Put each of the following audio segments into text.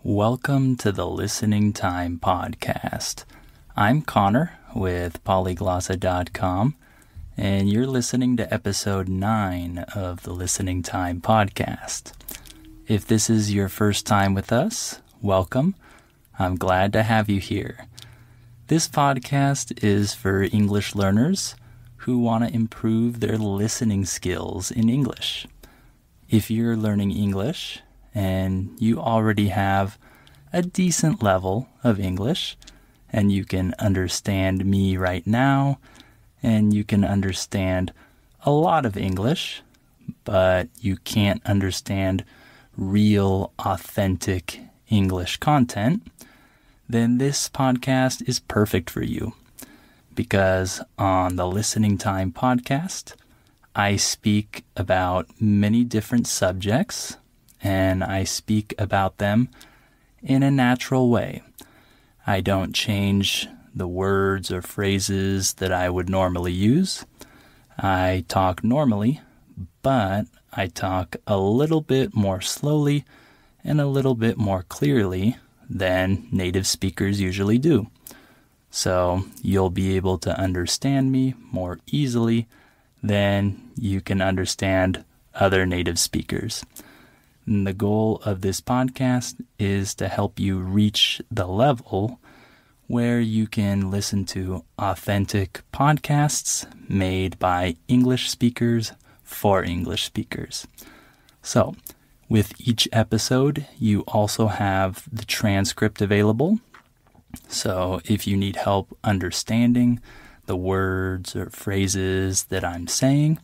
Welcome to the Listening Time Podcast. I'm Connor with Polyglossa.com, and you're listening to episode 9 of the Listening Time Podcast. If this is your first time with us, welcome. I'm glad to have you here. This podcast is for English learners who want to improve their listening skills in English. If you're learning English and you already have a decent level of English, and you can understand me right now, and you can understand a lot of English, but you can't understand real, authentic English content, then this podcast is perfect for you. Because on the Listening Time Podcast, I speak about many different subjects, and I speak about them in a natural way. I don't change the words or phrases that I would normally use. I talk normally, but I talk a little bit more slowly and a little bit more clearly than native speakers usually do. So you'll be able to understand me more easily than you can understand other native speakers. And the goal of this podcast is to help you reach the level where you can listen to authentic podcasts made by English speakers for English speakers. So, with each episode, you also have the transcript available. So, if you need help understanding the words or phrases that I'm saying,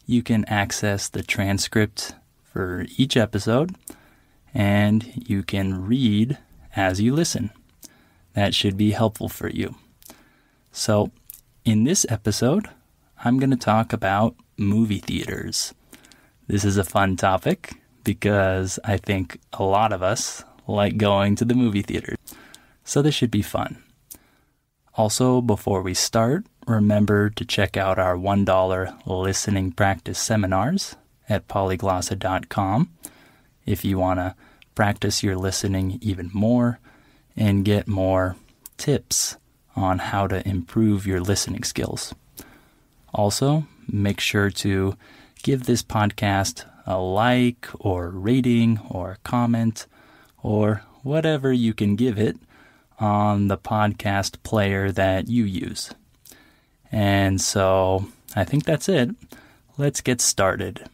you can access the transcript for each episode, and you can read as you listen. That should be helpful for you. So, in this episode, I'm going to talk about movie theaters. This is a fun topic because I think a lot of us like going to the movie theater. So this should be fun. Also, before we start, remember to check out our $1 listening practice seminars at polyglossa.com if you want to practice your listening even more and get more tips on how to improve your listening skills. Also, make sure to give this podcast a like or rating or comment or whatever you can give it on the podcast player that you use. And so I think that's it. Let's get started.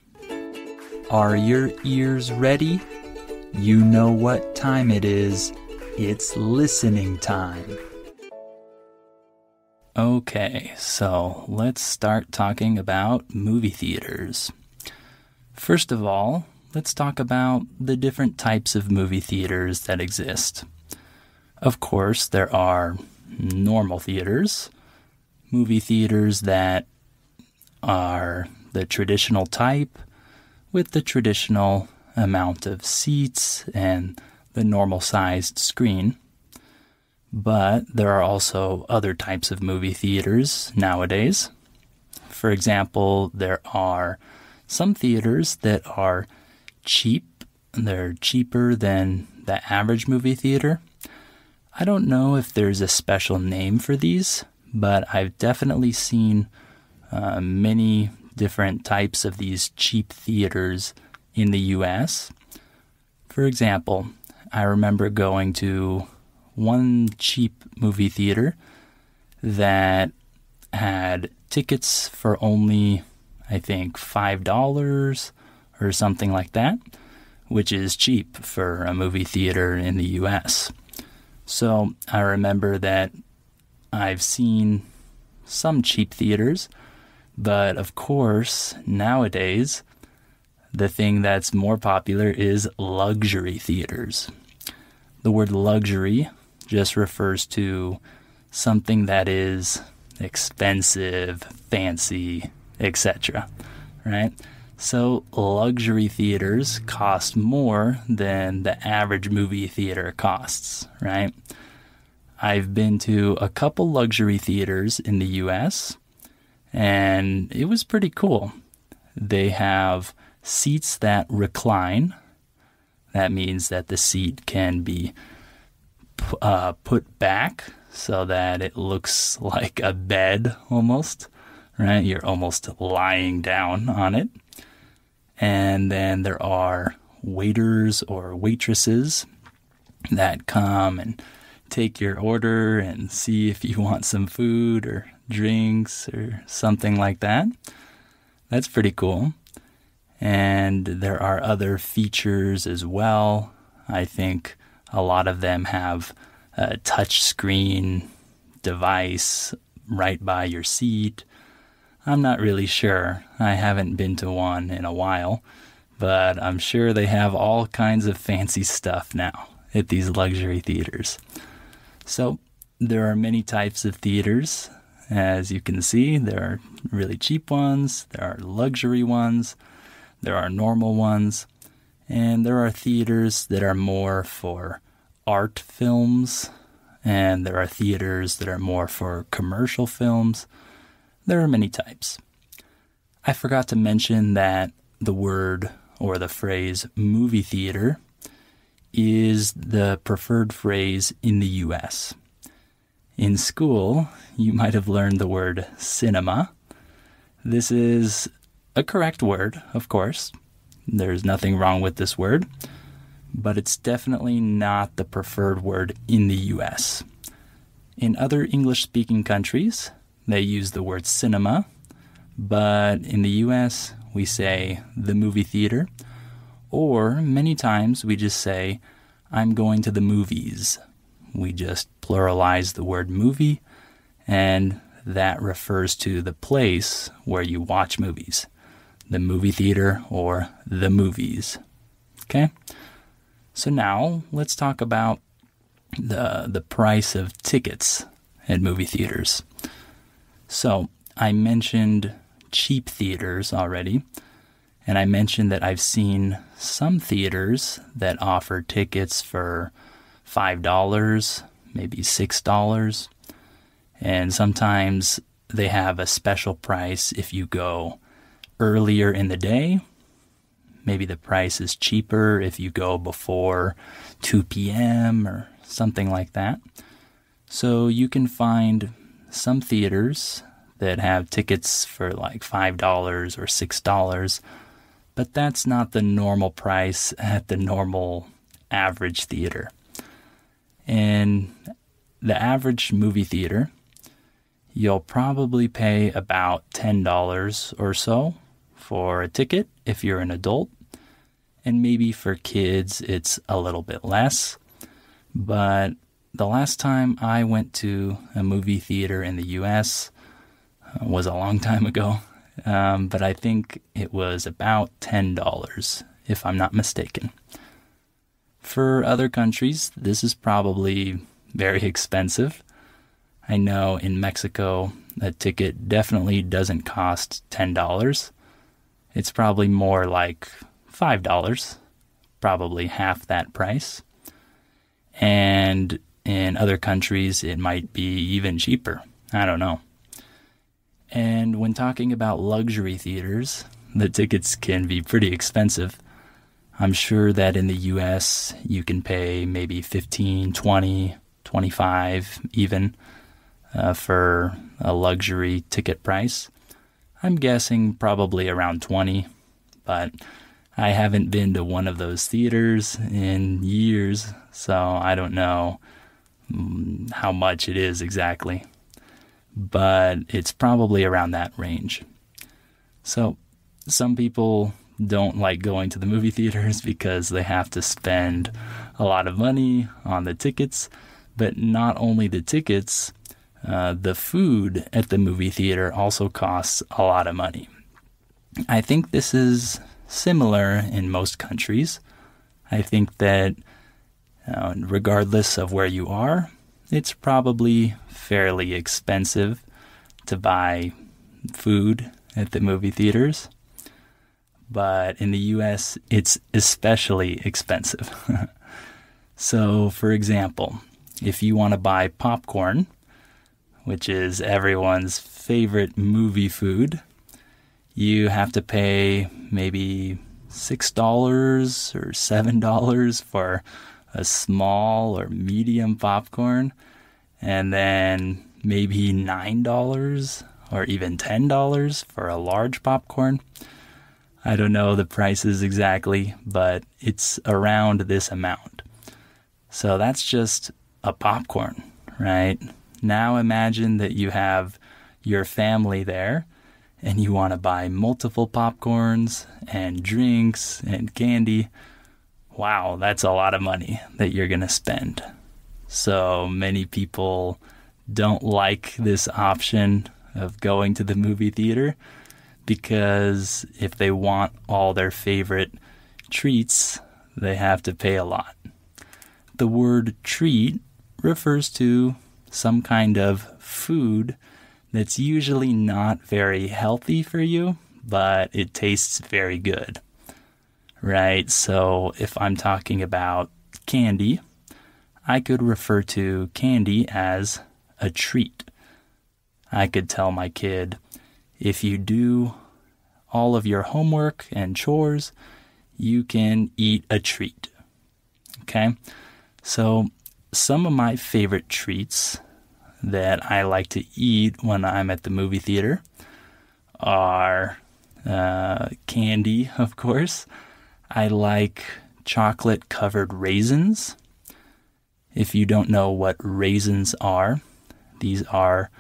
Are your ears ready? You know what time it is. It's listening time. Okay, so let's start talking about movie theaters. First of all, let's talk about the different types of movie theaters that exist. Of course, there are normal theaters, movie theaters that are the traditional type, with the traditional amount of seats and the normal-sized screen. But there are also other types of movie theaters nowadays. For example, there are some theaters that are cheap. They're cheaper than the average movie theater. I don't know if there's a special name for these, but I've definitely seen many different types of these cheap theaters in the U.S. For example, I remember going to one cheap movie theater that had tickets for only, I think, $5 or something like that, which is cheap for a movie theater in the U.S. So I remember that I've seen some cheap theaters, but of course, nowadays, the thing that's more popular is luxury theaters. The word luxury just refers to something that is expensive, fancy, etc. Right? So luxury theaters cost more than the average movie theater costs, right? I've been to a couple luxury theaters in the U.S., and it was pretty cool. They have seats that recline, That means that the seat can be put back so that it looks like a bed almost, right? You're almost lying down on it. And then there are waiters or waitresses that come and take your order and see if you want some food or drinks or something like that. That's pretty cool. And there are other features as well. I think a lot of them have a touch screen device right by your seat. I'm not really sure. I haven't been to one in a while, but I'm sure they have all kinds of fancy stuff now at these luxury theaters. So there are many types of theaters. As you can see, there are really cheap ones, there are luxury ones, there are normal ones, and there are theaters that are more for art films, and there are theaters that are more for commercial films. There are many types. I forgot to mention that the word or the phrase movie theater is the preferred phrase in the U.S. In school, you might have learned the word cinema. This is a correct word, of course. There's nothing wrong with this word, but it's definitely not the preferred word in the U.S. In other English-speaking countries, they use the word cinema, but in the U.S., we say the movie theater, or many times we just say, I'm going to the movies. We just pluralize the word movie, and that refers to the place where you watch movies, the movie theater or the movies. Okay? So now let's talk about the price of tickets at movie theaters. So I mentioned cheap theaters already, and I mentioned that I've seen some theaters that offer tickets for $5, maybe $6, and sometimes they have a special price if you go earlier in the day. Maybe the price is cheaper if you go before 2 p.m. or something like that. So you can find some theaters that have tickets for like $5 or $6, but that's not the normal price at the normal average theater. In the average movie theater, you'll probably pay about $10 or so for a ticket if you're an adult, and maybe for kids it's a little bit less. But the last time I went to a movie theater in the U.S. was a long time ago, but I think it was about $10, if I'm not mistaken. For other countries, this is probably very expensive. I know in Mexico, a ticket definitely doesn't cost $10. It's probably more like $5, probably half that price. And in other countries, it might be even cheaper. I don't know. And when talking about luxury theaters, the tickets can be pretty expensive. I'm sure that in the U.S. you can pay maybe $15, $20, $25 even for a luxury ticket price. I'm guessing probably around $20, but I haven't been to one of those theaters in years, so I don't know how much it is exactly. But it's probably around that range. So some people don't like going to the movie theaters because they have to spend a lot of money on the tickets, but not only the tickets, the food at the movie theater also costs a lot of money. I think this is similar in most countries. I think that regardless of where you are, it's probably fairly expensive to buy food at the movie theaters. But in the U.S., it's especially expensive. So, for example, if you want to buy popcorn, which is everyone's favorite movie food, you have to pay maybe $6 or $7 for a small or medium popcorn, and then maybe $9 or even $10 for a large popcorn. I don't know the prices exactly, but it's around this amount. So that's just a popcorn, right? Now imagine that you have your family there and you want to buy multiple popcorns and drinks and candy. Wow, that's a lot of money that you're going to spend. So many people don't like this option of going to the movie theater because if they want all their favorite treats, they have to pay a lot. The word treat refers to some kind of food that's usually not very healthy for you, but it tastes very good, right? So if I'm talking about candy, I could refer to candy as a treat. I could tell my kid, if you do all of your homework and chores, you can eat a treat. Okay? So some of my favorite treats that I like to eat when I'm at the movie theater are candy, of course. I like chocolate-covered raisins. If you don't know what raisins are, these are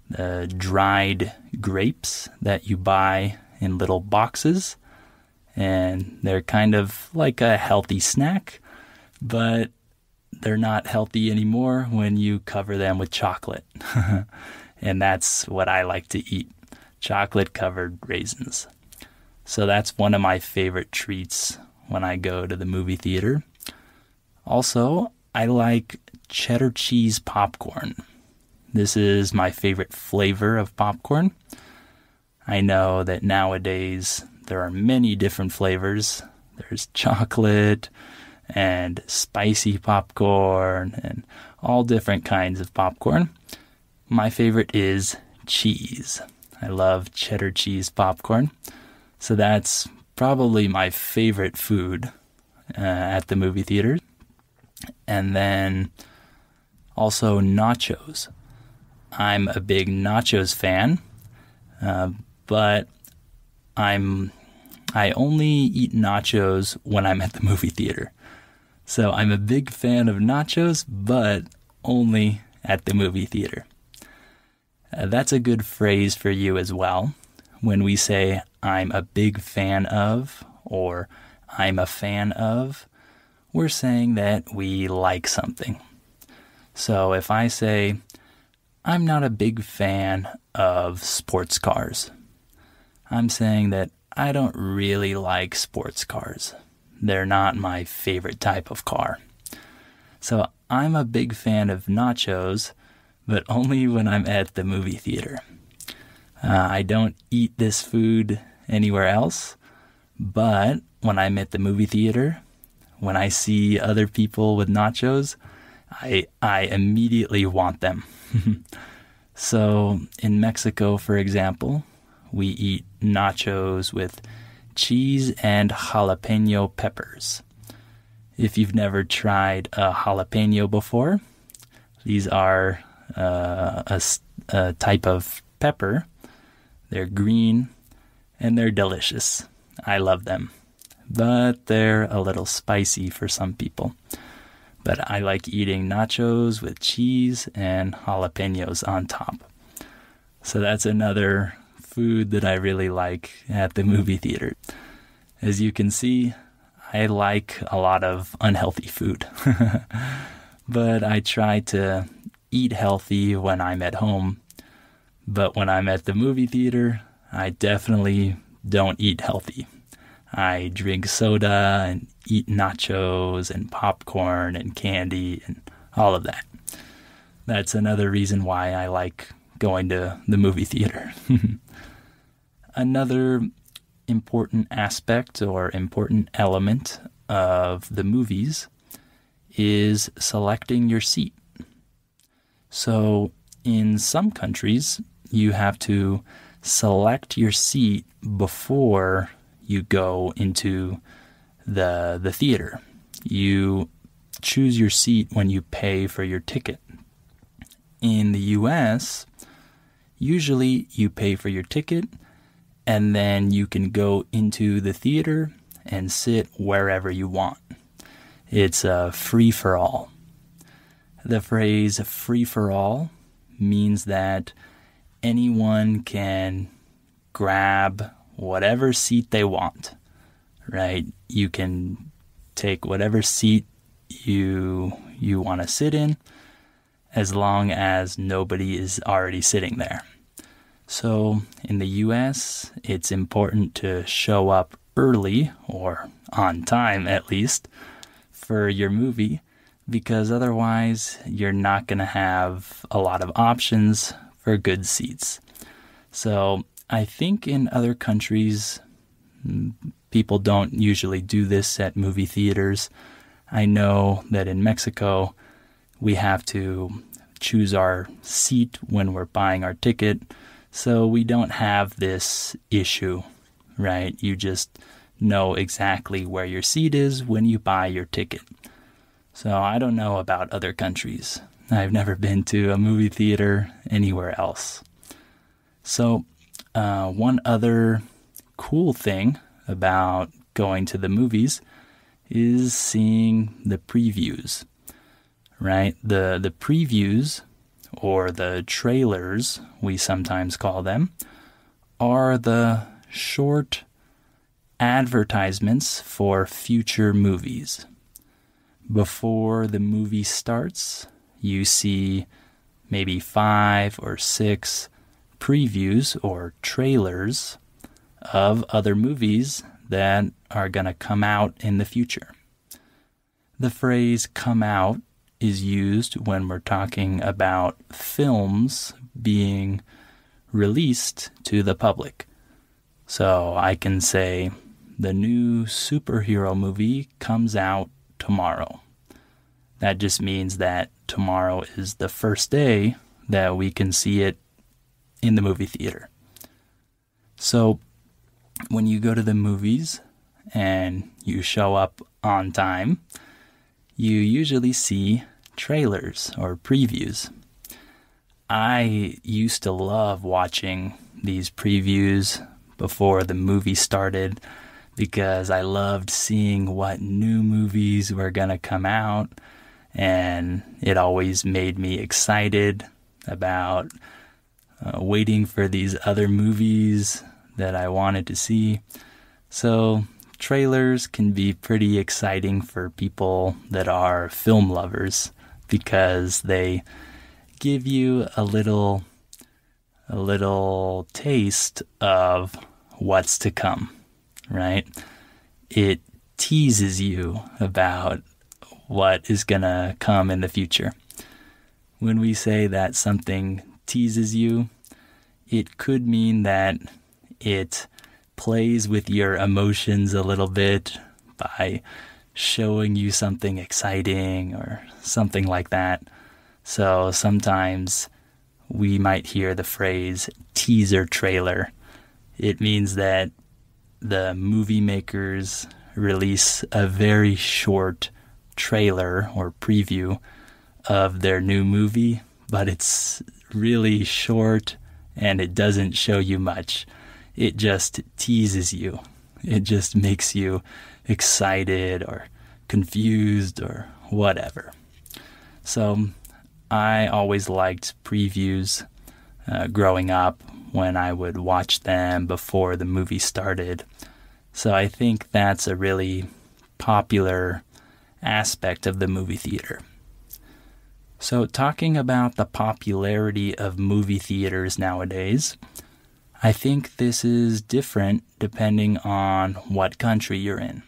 the dried grapes that you buy in little boxes, and they're kind of like a healthy snack, but they're not healthy anymore when you cover them with chocolate. And that's what I like to eat, chocolate-covered raisins. So that's one of my favorite treats when I go to the movie theater. Also, I like cheddar cheese popcorn. This is my favorite flavor of popcorn. I know that nowadays there are many different flavors. There's chocolate and spicy popcorn and all different kinds of popcorn. My favorite is cheese. I love cheddar cheese popcorn. So that's probably my favorite food at the movie theater. And then also nachos. I'm a big nachos fan, but I only eat nachos when I'm at the movie theater. So I'm a big fan of nachos, but only at the movie theater. That's a good phrase for you as well. When we say, I'm a big fan of, or I'm a fan of, we're saying that we like something. So if I say, I'm not a big fan of sports cars, I'm saying that I don't really like sports cars. They're not my favorite type of car. So I'm a big fan of nachos, but only when I'm at the movie theater. I don't eat this food anywhere else, but when I'm at the movie theater, when I see other people with nachos, I immediately want them. So in Mexico, for example, we eat nachos with cheese and jalapeno peppers. If you've never tried a jalapeno before, these are a type of pepper. They're green and they're delicious. I love them, but they're a little spicy for some people. But I like eating nachos with cheese and jalapenos on top. So that's another food that I really like at the movie theater. As you can see, I like a lot of unhealthy food. But I try to eat healthy when I'm at home. But when I'm at the movie theater, I definitely don't eat healthy. I drink soda and eat nachos and popcorn and candy and all of that. That's another reason why I like going to the movie theater. Another important aspect or important element of the movies is selecting your seat. So in some countries, you have to select your seat before you go into the theater. You choose your seat when you pay for your ticket. In the US, usually you pay for your ticket and then you can go into the theater and sit wherever you want. It's a free-for-all. The phrase free-for-all means that anyone can grab whatever seat they want, right? You can take whatever seat you want to sit in as long as nobody is already sitting there. So in the US, it's important to show up early, or on time at least, for your movie, because otherwise you're not going to have a lot of options for good seats. So I think in other countries, people don't usually do this at movie theaters. I know that in Mexico, we have to choose our seat when we're buying our ticket, so we don't have this issue, right? You just know exactly where your seat is when you buy your ticket. So I don't know about other countries. I've never been to a movie theater anywhere else. So one other cool thing about going to the movies is seeing the previews, right? The previews, or the trailers, we sometimes call them, are the short advertisements for future movies. Before the movie starts, you see maybe 5 or 6 previews or trailers of other movies that are going to come out in the future. The phrase come out is used when we're talking about films being released to the public. So I can say the new superhero movie comes out tomorrow. That just means that tomorrow is the first day that we can see it in the movie theater. So when you go to the movies and you show up on time, you usually see trailers or previews. I used to love watching these previews before the movie started because I loved seeing what new movies were going to come out, and it always made me excited about waiting for these other movies that I wanted to see. So trailers can be pretty exciting for people that are film lovers because they give you a little taste of what's to come, right? It teases you about what is going to come in the future. When we say that something teases you, it could mean that it plays with your emotions a little bit by showing you something exciting or something like that. So sometimes we might hear the phrase teaser trailer. It means that the movie makers release a very short trailer or preview of their new movie, but it's really short and it doesn't show you much. It just teases you. It just makes you excited or confused or whatever. So I always liked previews growing up when I would watch them before the movie started. So I think that's a really popular aspect of the movie theater. So talking about the popularity of movie theaters nowadays, I think this is different depending on what country you're in.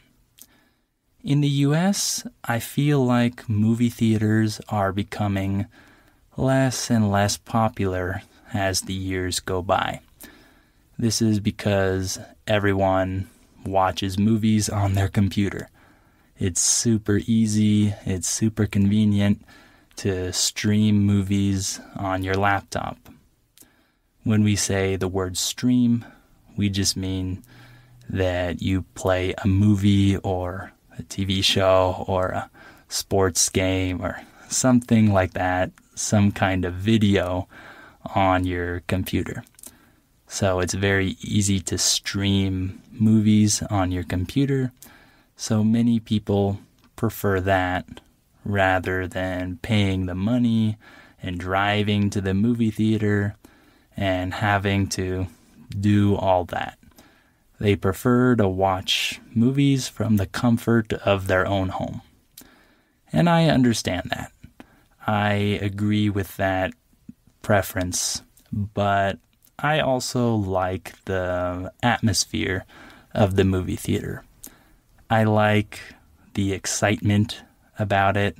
In the US, I feel like movie theaters are becoming less and less popular as the years go by. This is because everyone watches movies on their computer. It's super easy, it's super convenient to stream movies on your laptop. When we say the word stream, we just mean that you play a movie or a TV show or a sports game or something like that, some kind of video on your computer. So it's very easy to stream movies on your computer. So many people prefer that rather than paying the money and driving to the movie theater and having to do all that. They prefer to watch movies from the comfort of their own home. And I understand that. I agree with that preference, but I also like the atmosphere of the movie theater. I like the excitement about it.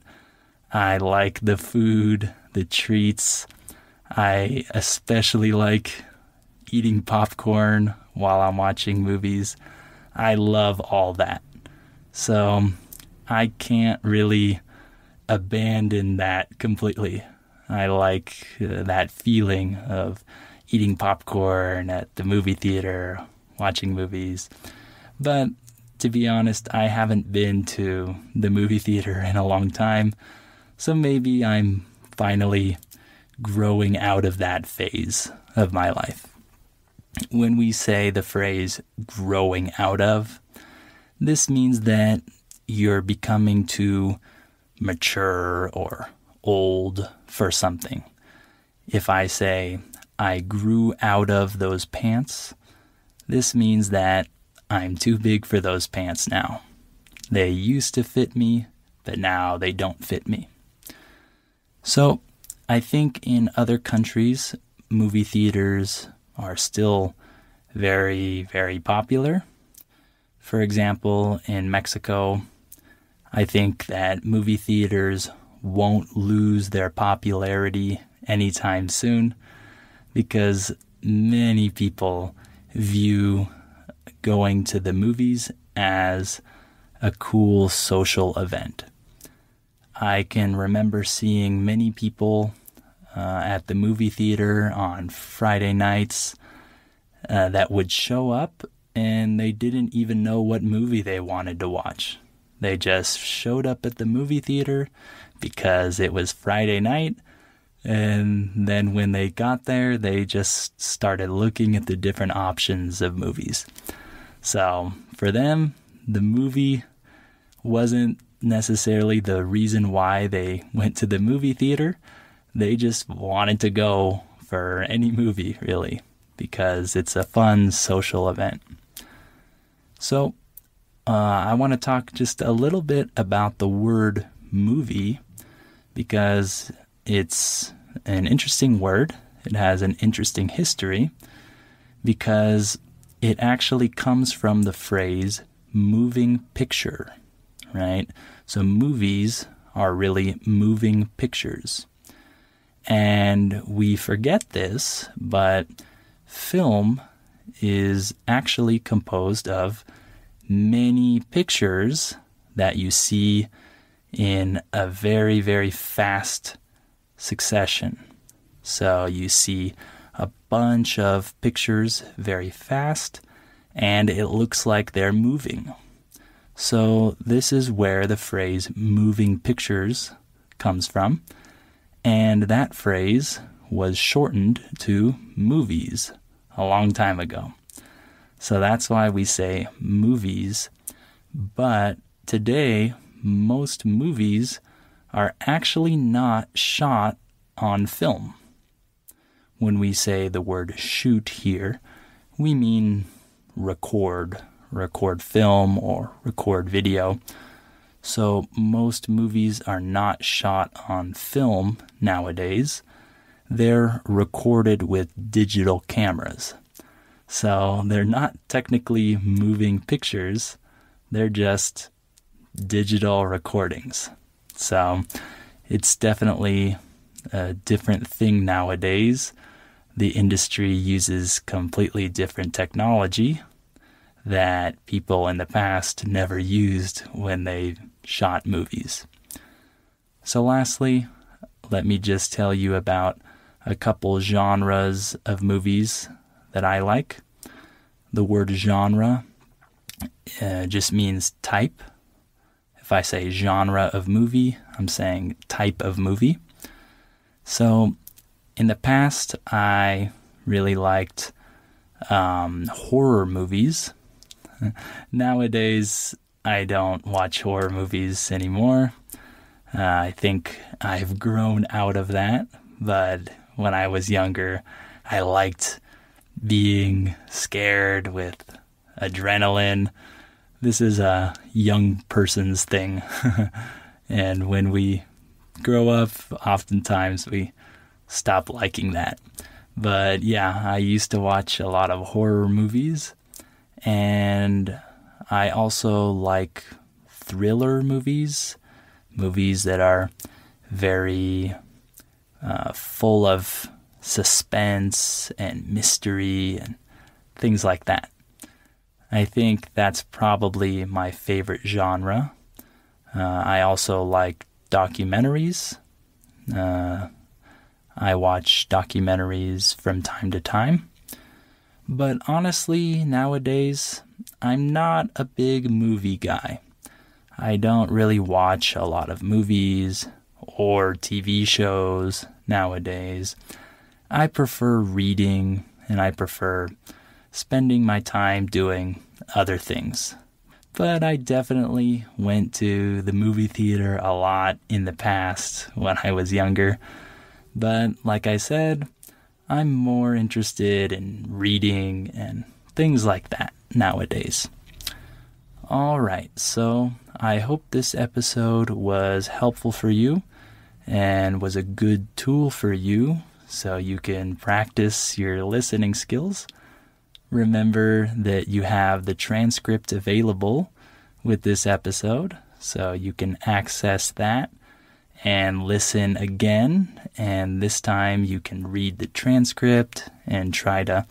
I like the food, the treats. I especially like eating popcorn while I'm watching movies. I love all that. So I can't really abandon that completely. I like that feeling of eating popcorn at the movie theater, watching movies. But to be honest, I haven't been to the movie theater in a long time, so maybe I'm finally growing out of that phase of my life. When we say the phrase growing out of, this means that you're becoming too mature or old for something. If I say, I grew out of those pants, this means that I'm too big for those pants now. They used to fit me, but now they don't fit me. So I think in other countries, movie theaters are still very, very popular. For example, in Mexico, I think that movie theaters won't lose their popularity anytime soon because many people view going to the movies as a cool social event. I can remember seeing many people at the movie theater on Friday nights that would show up and they didn't even know what movie they wanted to watch. They just showed up at the movie theater because it was Friday night, and then when they got there, they just started looking at the different options of movies. So for them, the movie wasn't necessarily the reason why they went to the movie theater. They just wanted to go for any movie, really, because it's a fun social event. So I want to talk just a little bit about the word movie because it's an interesting word. It has an interesting history because it actually comes from the phrase moving picture, right? So movies are really moving pictures. And we forget this, but film is actually composed of many pictures that you see in a very, very fast succession. So you see a bunch of pictures very fast, and it looks like they're moving. So this is where the phrase moving pictures comes from, and that phrase was shortened to movies a long time ago. So that's why we say movies, but today most movies are actually not shot on film. When we say the word shoot here, we mean record film or record video. So most movies are not shot on film nowadays. They're recorded with digital cameras. So they're not technically moving pictures. They're just digital recordings. So it's definitely a different thing nowadays. The industry uses completely different technology that people in the past never used when they shot movies. So lastly, let me just tell you about a couple genres of movies that I like. The word genre just means type. If I say genre of movie, I'm saying type of movie. So in the past, I really liked horror movies. Nowadays, I don't watch horror movies anymore. I think I've grown out of that, but when I was younger, I liked being scared with adrenaline. This is a young person's thing. And when we grow up, oftentimes we stop liking that. But yeah, I used to watch a lot of horror movies, and I also like thriller movies that are very full of suspense and mystery and things like that. I think that's probably my favorite genre. I also like documentaries. I watch documentaries from time to time. But honestly, nowadays, I'm not a big movie guy. I don't really watch a lot of movies or TV shows nowadays. I prefer reading, and I prefer spending my time doing other things. But I definitely went to the movie theater a lot in the past when I was younger. But like I said, I'm more interested in reading and things like that nowadays. Alright, so I hope this episode was helpful for you and was a good tool for you so you can practice your listening skills. Remember that you have the transcript available with this episode, so you can access that and listen again, and this time you can read the transcript and try to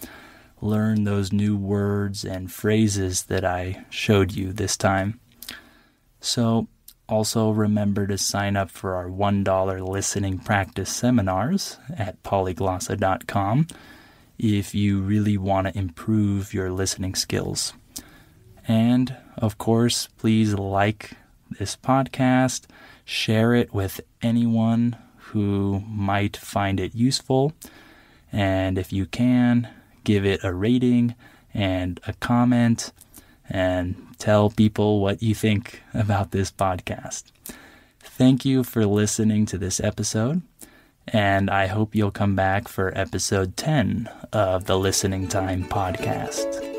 learn those new words and phrases that I showed you this time. So also remember to sign up for our $1 listening practice seminars at polyglossa.com if you really want to improve your listening skills. And of course, please like this podcast, share it with anyone who might find it useful, and if you can, give it a rating and a comment, and tell people what you think about this podcast. Thank you for listening to this episode, and I hope you'll come back for episode 10 of the Listening Time Podcast.